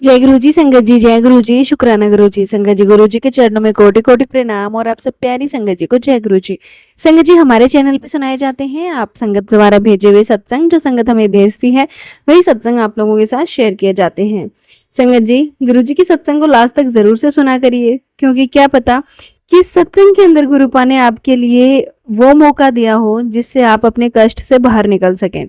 जय गुरु जी संगत जी, जय गुरु जी, शुक्राना गुरु जी। संगत जी, गुरु जी के चरणों में कोटि कोटि प्रणाम और आप सब प्यारी संगत जी को जय गुरु जी। संगत जी, हमारे चैनल पे सुनाए जाते हैं आप संगत द्वारा भेजे हुए सत्संग, जो संगत हमें भेजती है वही सत्संग आप लोगों के साथ शेयर किए जाते हैं। संगत जी, गुरु जी की सत्संग को लास्ट तक जरूर से सुना करिए, क्योंकि क्या पता कि सत्संग के अंदर गुरु पा ने आपके लिए वो मौका दिया हो जिससे आप अपने कष्ट से बाहर निकल सकें।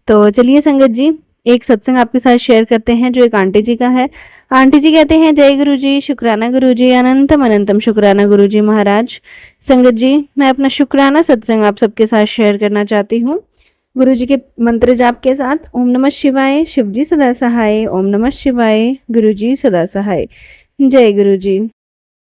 तो चलिए संगत जी, एक सत्संग आपके साथ शेयर करते हैं जो एक आंटी जी का है। आंटी जी कहते हैं, जय गुरु जी, शुक्राना गुरु जी, अनंतम अनंतम शुक्राना गुरु जी महाराज। संगत जी, मैं अपना शुक्राना सत्संग आप सबके साथ शेयर करना चाहती हूँ गुरु जी के मंत्र जाप के साथ। ओम नमः शिवाय, शिव जी सदा सहाय। ओम नमः शिवाय, गुरु जी सदा सहाय। जय गुरु जी।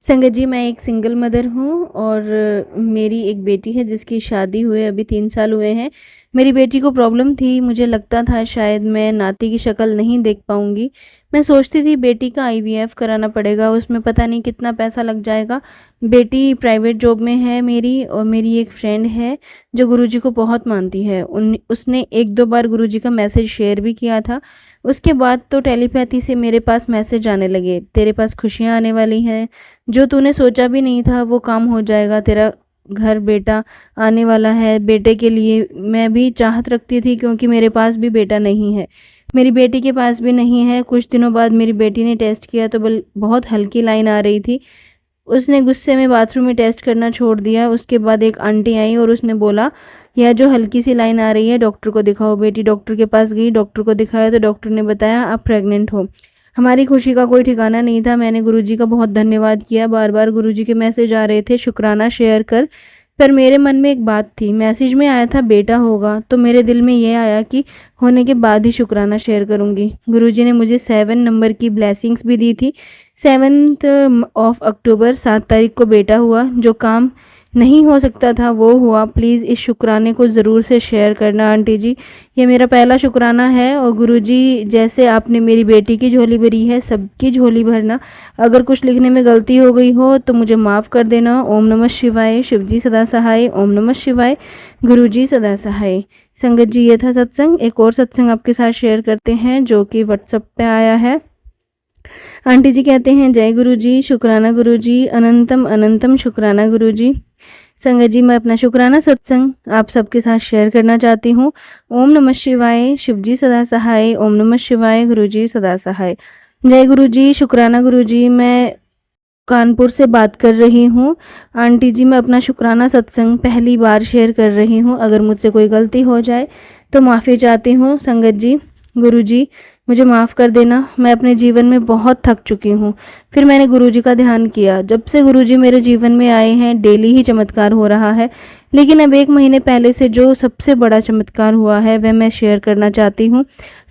संगत जी, मैं एक सिंगल मदर हूँ और मेरी एक बेटी है जिसकी शादी हुए अभी 3 साल हुए हैं। मेरी बेटी को प्रॉब्लम थी, मुझे लगता था शायद मैं नाती की शक्ल नहीं देख पाऊँगी। मैं सोचती थी बेटी का आईवीएफ कराना पड़ेगा, उसमें पता नहीं कितना पैसा लग जाएगा। बेटी प्राइवेट जॉब में है मेरी, और मेरी एक फ्रेंड है जो गुरुजी को बहुत मानती है। उसने 1-2 बार गुरुजी का मैसेज शेयर भी किया था। उसके बाद तो टेलीपैथी से मेरे पास मैसेज आने लगे, तेरे पास खुशियाँ आने वाली हैं, जो तूने सोचा भी नहीं था वो काम हो जाएगा, तेरा घर बेटा आने वाला है। बेटे के लिए मैं भी चाहत रखती थी, क्योंकि मेरे पास भी बेटा नहीं है, मेरी बेटी के पास भी नहीं है। कुछ दिनों बाद मेरी बेटी ने टेस्ट किया तो बहुत हल्की लाइन आ रही थी। उसने गुस्से में बाथरूम में टेस्ट करना छोड़ दिया। उसके बाद एक आंटी आई और उसने बोला, यह जो हल्की सी लाइन आ रही है डॉक्टर को दिखाओ। बेटी डॉक्टर के पास गई, डॉक्टर को दिखाया तो डॉक्टर ने बताया आप प्रेग्नेंट हो। हमारी खुशी का कोई ठिकाना नहीं था। मैंने गुरुजी का बहुत धन्यवाद किया, बार बार गुरुजी के मैसेज आ रहे थे शुक्राना शेयर कर। पर मेरे मन में एक बात थी, मैसेज में आया था बेटा होगा, तो मेरे दिल में ये आया कि होने के बाद ही शुक्राना शेयर करूंगी। गुरुजी ने मुझे 7 नंबर की ब्लेसिंग्स भी दी थी। 7th ऑफ अक्टूबर 7 तारीख को बेटा हुआ। जो काम नहीं हो सकता था वो हुआ। प्लीज़ इस शुक्राने को ज़रूर से शेयर करना आंटी जी, ये मेरा पहला शुक्राना है। और गुरुजी, जैसे आपने मेरी बेटी की झोली भरी है, सबकी झोली भरना। अगर कुछ लिखने में गलती हो गई हो तो मुझे माफ़ कर देना। ओम नमः शिवाय, शिवजी सदा सहाय। ओम नमः शिवाय, गुरुजी सदा सहाय। संगत जी, ये था सत्संग। एक और सत्संग आपके साथ शेयर करते हैं जो कि व्हाट्सएप पे आया है। आंटी जी कहते हैं, जय गुरु जी, शुक्राना गुरु जी, अनंतम अनंतम शुक्राना गुरु जी। संगत जी, मैं अपना शुक्राना सत्संग आप सबके साथ शेयर करना चाहती हूँ। ओम नमः शिवाय, शिवजी सदा सहाय। ओम नमः शिवाय, गुरु जी सदा सहाय। जय गुरु जी, शुक्राना गुरु जी। मैं कानपुर से बात कर रही हूँ। आंटी जी, मैं अपना शुक्राना सत्संग पहली बार शेयर कर रही हूँ। अगर मुझसे कोई गलती हो जाए तो माफ़ी चाहती हूँ। संगत जी, गुरु जी, मुझे माफ़ कर देना। मैं अपने जीवन में बहुत थक चुकी हूँ। फिर मैंने गुरुजी का ध्यान किया। जब से गुरुजी मेरे जीवन में आए हैं डेली ही चमत्कार हो रहा है। लेकिन अब 1 महीने पहले से जो सबसे बड़ा चमत्कार हुआ है वह मैं शेयर करना चाहती हूँ।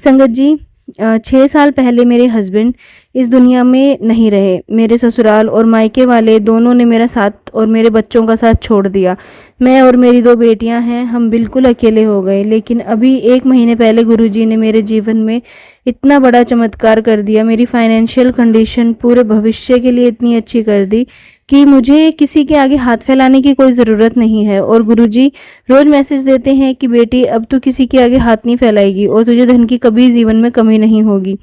संगत जी, 6 साल पहले मेरे हस्बैंड इस दुनिया में नहीं रहे। मेरे ससुराल और मायके वाले दोनों ने मेरा साथ और मेरे बच्चों का साथ छोड़ दिया। मैं और मेरी 2 बेटियां हैं, हम बिल्कुल अकेले हो गए। लेकिन अभी 1 महीने पहले गुरुजी ने मेरे जीवन में इतना बड़ा चमत्कार कर दिया। मेरी फाइनेंशियल कंडीशन पूरे भविष्य के लिए इतनी अच्छी कर दी कि मुझे किसी के आगे हाथ फैलाने की कोई ज़रूरत नहीं है। और गुरुजी रोज़ मैसेज देते हैं कि बेटी, अब तू किसी के आगे हाथ नहीं फैलाएगी और तुझे धन की कभी जीवन में कमी नहीं होगी।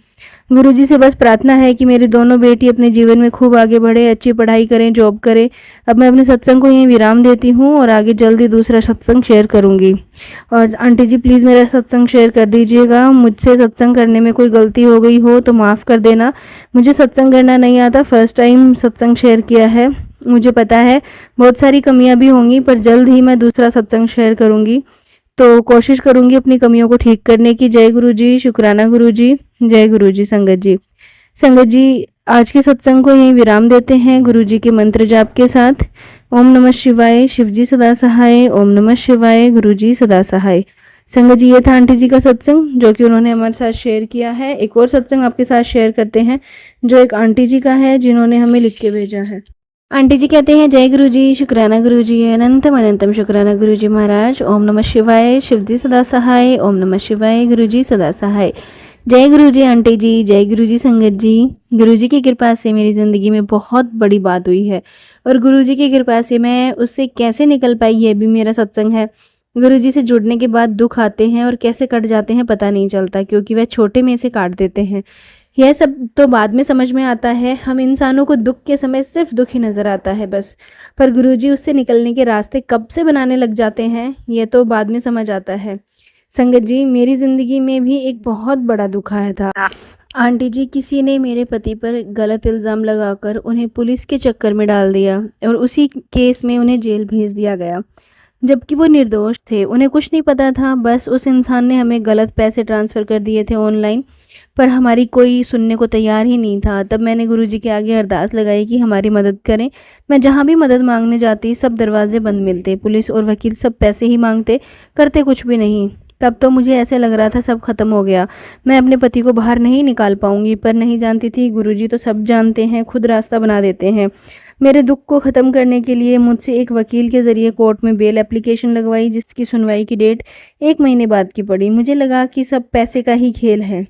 गुरुजी से बस प्रार्थना है कि मेरी दोनों बेटी अपने जीवन में खूब आगे बढ़े, अच्छी पढ़ाई करें, जॉब करें। अब मैं अपने सत्संग को यहीं विराम देती हूँ और आगे जल्दी दूसरा सत्संग शेयर करूँगी। और आंटी जी, प्लीज़ मेरा सत्संग शेयर कर दीजिएगा। मुझसे सत्संग करने में कोई गलती हो गई हो तो माफ़ कर देना। मुझे सत्संग करना नहीं आता, फर्स्ट टाइम सत्संग शेयर किया है। मुझे पता है बहुत सारी कमियाँ भी होंगी, पर जल्द ही मैं दूसरा सत्संग शेयर करूँगी। तो कोशिश करूँगी अपनी कमियों को ठीक करने की। जय गुरु जी, शुक्राना गुरु जी, जय गुरु जी। संगत जी, संगत जी, आज के सत्संग को यहीं विराम देते हैं गुरु जी के मंत्र जाप के साथ। ओम नमः शिवाय, शिवजी सदा सहाय। ओम नमः शिवाय, गुरु जी सदा सहाय। संगत जी, ये था आंटी जी का सत्संग जो कि उन्होंने हमारे साथ शेयर किया है। एक और सत्संग आपके साथ शेयर करते हैं जो एक आंटी जी का है जिन्होंने हमें लिख के भेजा है। आंटी जी कहते हैं, जय गुरु जी, शुक्राना गुरु जी, अनंतम अनंतम शुक्राना गुरु जी महाराज। ओम नमः शिवाय, शिवजी सदा सहाय। ओम नमः शिवाय, गुरु जी सदा सहाय। जय गुरु जी आंटी जी, जय गुरु जी संगत जी। गुरु जी की कृपा से मेरी ज़िंदगी में बहुत बड़ी बात हुई है और गुरु जी की कृपा से मैं उससे कैसे निकल पाई ये भी मेरा सत्संग है। गुरु जी से जुड़ने के बाद दुख आते हैं और कैसे कट जाते हैं पता नहीं चलता, क्योंकि वह छोटे में से काट देते हैं। यह सब तो बाद में समझ में आता है, हम इंसानों को दुख के समय सिर्फ दुख ही नज़र आता है बस। पर गुरुजी उससे निकलने के रास्ते कब से बनाने लग जाते हैं, यह तो बाद में समझ आता है। संगत जी, मेरी ज़िंदगी में भी एक बहुत बड़ा दुख आया था। आंटी जी, किसी ने मेरे पति पर गलत इल्ज़ाम लगाकर उन्हें पुलिस के चक्कर में डाल दिया और उसी केस में उन्हें जेल भेज दिया गया, जबकि वो निर्दोष थे। उन्हें कुछ नहीं पता था, बस उस इंसान ने हमें गलत पैसे ट्रांसफ़र कर दिए थे ऑनलाइन, पर हमारी कोई सुनने को तैयार ही नहीं था। तब मैंने गुरुजी के आगे अरदास लगाई कि हमारी मदद करें। मैं जहाँ भी मदद मांगने जाती, सब दरवाजे बंद मिलते, पुलिस और वकील सब पैसे ही मांगते, करते कुछ भी नहीं। तब तो मुझे ऐसे लग रहा था सब खत्म हो गया, मैं अपने पति को बाहर नहीं निकाल पाऊंगी, पर नहीं जानती थी गुरुजी तो सब जानते हैं, खुद रास्ता बना देते हैं। मेरे दुख को ख़त्म करने के लिए मुझसे एक वकील के ज़रिए कोर्ट में बेल एप्लीकेशन लगवाई, जिसकी सुनवाई की डेट 1 महीने बाद की पड़ी। मुझे लगा कि सब पैसे का ही खेल है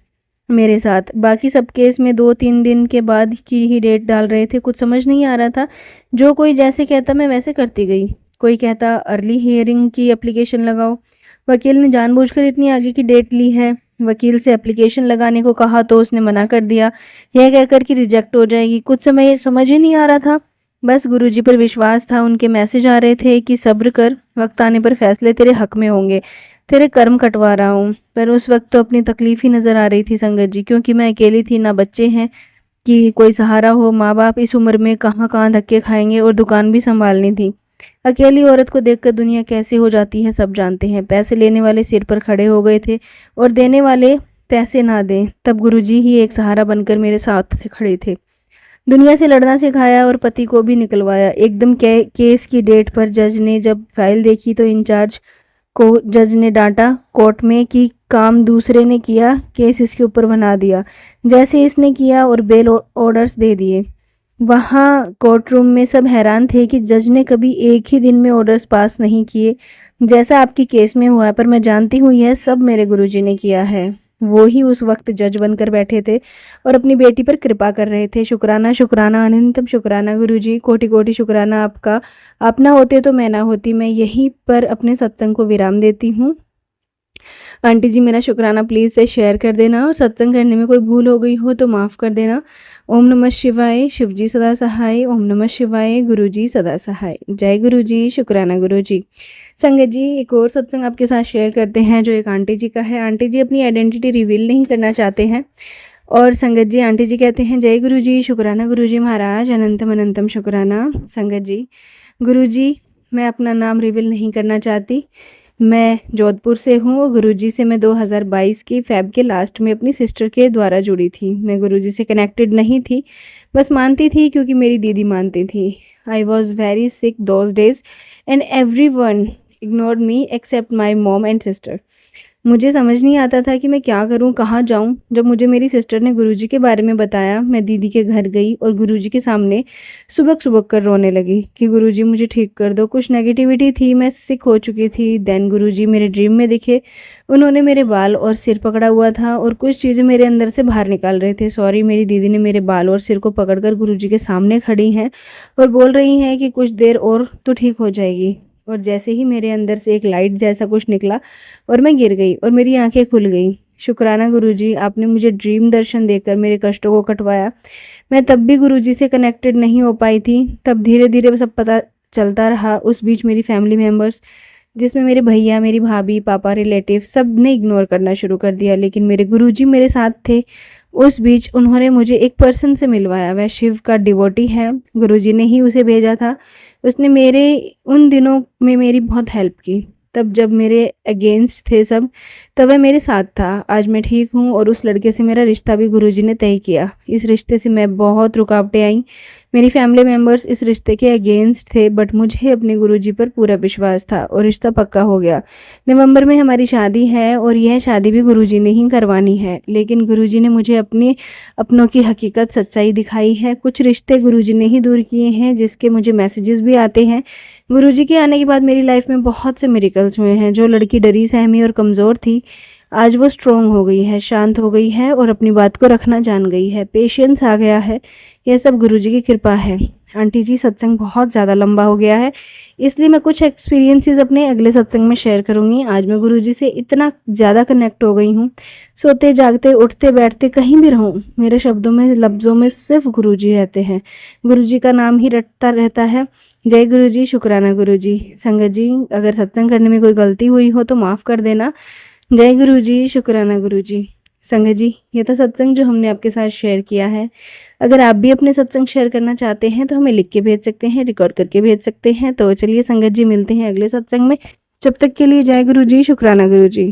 मेरे साथ। बाकी सब केस में 2-3 दिन के बाद की ही डेट डाल रहे थे, कुछ समझ नहीं आ रहा था। जो कोई जैसे कहता मैं वैसे करती गई। कोई कहता अर्ली हियरिंग की एप्लीकेशन लगाओ, वकील ने जानबूझकर इतनी आगे की डेट ली है। वकील से एप्लीकेशन लगाने को कहा तो उसने मना कर दिया, यह कहकर कि रिजेक्ट हो जाएगी। कुछ समय समझ ही नहीं आ रहा था, बस गुरुजी पर विश्वास था। उनके मैसेज आ रहे थे कि सब्र कर, वक्त आने पर फैसले तेरे हक में होंगे, तेरे कर्म कटवा रहा हूँ। पर उस वक्त तो अपनी तकलीफ ही नज़र आ रही थी संगत जी, क्योंकि मैं अकेली थी, ना बच्चे हैं कि कोई सहारा हो। माँ बाप इस उम्र में कहाँ कहाँ धक्के खाएंगे, और दुकान भी संभालनी थी। अकेली औरत को देखकर दुनिया कैसे हो जाती है सब जानते हैं। पैसे लेने वाले सिर पर खड़े हो गए थे और देने वाले पैसे ना दें, तब गुरुजी ही एक सहारा बनकर मेरे साथ खड़े थे। दुनिया से लड़ना सिखाया और पति को भी निकलवाया। एकदम केस की डेट पर जज ने जब फाइल देखी तो इंचार्ज को जज ने डांटा कोर्ट में कि काम दूसरे ने किया, केस इसके ऊपर बना दिया जैसे इसने किया, और बेल ऑर्डर्स दे दिए। वहाँ कोर्ट रूम में सब हैरान थे कि जज ने कभी एक ही दिन में ऑर्डर्स पास नहीं किए, जैसा आपकी केस में हुआ है। पर मैं जानती हूँ यह सब मेरे गुरुजी ने किया है। वो ही उस वक्त जज बनकर बैठे थे और अपनी बेटी पर कृपा कर रहे थे। शुक्राना शुक्राना अनंतम शुक्राना गुरुजी, कोटि कोटि शुक्राना आपका। आप ना होते तो मैं ना होती। मैं यहीं पर अपने सत्संग को विराम देती हूँ। आंटी जी, मेरा शुक्राना प्लीज़ से शेयर कर देना, और सत्संग करने में कोई भूल हो गई हो तो माफ़ कर देना। ओम नमः शिवाय। शिवजी सदा सहाय। ओम नमः शिवाय। गुरुजी सदा सहाय। जय गुरुजी। शुक्राना गुरुजी। संगत जी, एक और सत्संग आपके साथ शेयर करते हैं जो एक आंटी जी का है। आंटी जी अपनी आइडेंटिटी रिवील नहीं करना चाहते हैं, और संगत जी, आंटी जी कहते हैं जय गुरुजी। शुक्राना गुरुजी महाराज, अनंतम अनंतम शुक्राना। संगत जी, गुरुजी मैं अपना नाम रिवील नहीं करना चाहती। मैं जोधपुर से हूँ, और गुरुजी से मैं 2022 की फ़ेब के लास्ट में अपनी सिस्टर के द्वारा जुड़ी थी। मैं गुरुजी से कनेक्टेड नहीं थी, बस मानती थी क्योंकि मेरी दीदी मानती थी। I was very sick those days and everyone ignored me except my mom and sister. मुझे समझ नहीं आता था कि मैं क्या करूं, कहाँ जाऊं। जब मुझे मेरी सिस्टर ने गुरुजी के बारे में बताया, मैं दीदी के घर गई और गुरुजी के सामने सुबक सुबक कर रोने लगी कि गुरुजी मुझे ठीक कर दो। कुछ नेगेटिविटी थी, मैं सिक हो चुकी थी। देन गुरुजी मेरे ड्रीम में दिखे। उन्होंने मेरे बाल और सिर पकड़ा हुआ था और कुछ चीज़ें मेरे अंदर से बाहर निकाल रहे थे। सॉरी, मेरी दीदी ने मेरे बाल और सिर को पकड़कर गुरुजी के सामने खड़ी हैं और बोल रही हैं कि कुछ देर और तो ठीक हो जाएगी। और जैसे ही मेरे अंदर से एक लाइट जैसा कुछ निकला और मैं गिर गई और मेरी आंखें खुल गई। शुक्राना गुरुजी, आपने मुझे ड्रीम दर्शन देकर मेरे कष्टों को कटवाया। मैं तब भी गुरुजी से कनेक्टेड नहीं हो पाई थी। तब धीरे धीरे सब पता चलता रहा। उस बीच मेरी फैमिली मेम्बर्स, जिसमें मेरे भैया, मेरी भाभी, पापा, रिलेटिव, सब ने इग्नोर करना शुरू कर दिया, लेकिन मेरे गुरुजी मेरे साथ थे। उस बीच उन्होंने मुझे एक पर्सन से मिलवाया। वह शिव का डिवोटी है, गुरुजी ने ही उसे भेजा था। उसने मेरे उन दिनों में मेरी बहुत हेल्प की। तब जब मेरे अगेंस्ट थे सब, तब वह मेरे साथ था। आज मैं ठीक हूँ और उस लड़के से मेरा रिश्ता भी गुरुजी ने तय किया। इस रिश्ते से मैं बहुत रुकावटें आई। मेरी फैमिली मेम्बर्स इस रिश्ते के अगेंस्ट थे, बट मुझे अपने गुरुजी पर पूरा विश्वास था और रिश्ता पक्का हो गया। नवंबर में हमारी शादी है और यह शादी भी गुरुजी ने ही करवानी है, लेकिन गुरुजी ने मुझे अपनों की हकीकत सच्चाई दिखाई है। कुछ रिश्ते गुरुजी ने ही दूर किए हैं, जिसके मुझे मैसेजेस भी आते हैं। गुरुजी के आने के बाद मेरी लाइफ में बहुत से मिरेकल्स हुए हैं। जो लड़की डरी सहमी और कमज़ोर थी, आज वो स्ट्रॉन्ग हो गई है, शांत हो गई है और अपनी बात को रखना जान गई है। पेशेंस आ गया है। यह सब गुरुजी की कृपा है। आंटी जी सत्संग बहुत ज़्यादा लंबा हो गया है, इसलिए मैं कुछ एक्सपीरियंसेस अपने अगले सत्संग में शेयर करूँगी। आज मैं गुरुजी से इतना ज़्यादा कनेक्ट हो गई हूँ, सोते जागते उठते बैठते कहीं भी रहूँ, मेरे शब्दों में लफ्ज़ों में सिर्फ गुरुजी रहते हैं, गुरुजी का नाम ही रटता रहता है। जय गुरुजी, शुक्राना गुरुजी। संगत जी, अगर सत्संग करने में कोई गलती हुई हो तो माफ़ कर देना। जय गुरुजी, शुक्राना गुरुजी। संगत जी, ये था सत्संग जो हमने आपके साथ शेयर किया है। अगर आप भी अपने सत्संग शेयर करना चाहते हैं तो हमें लिख के भेज सकते हैं, रिकॉर्ड करके भेज सकते हैं। तो चलिए संगत जी, मिलते हैं अगले सत्संग में। जब तक के लिए जय गुरुजी, शुक्राना गुरुजी।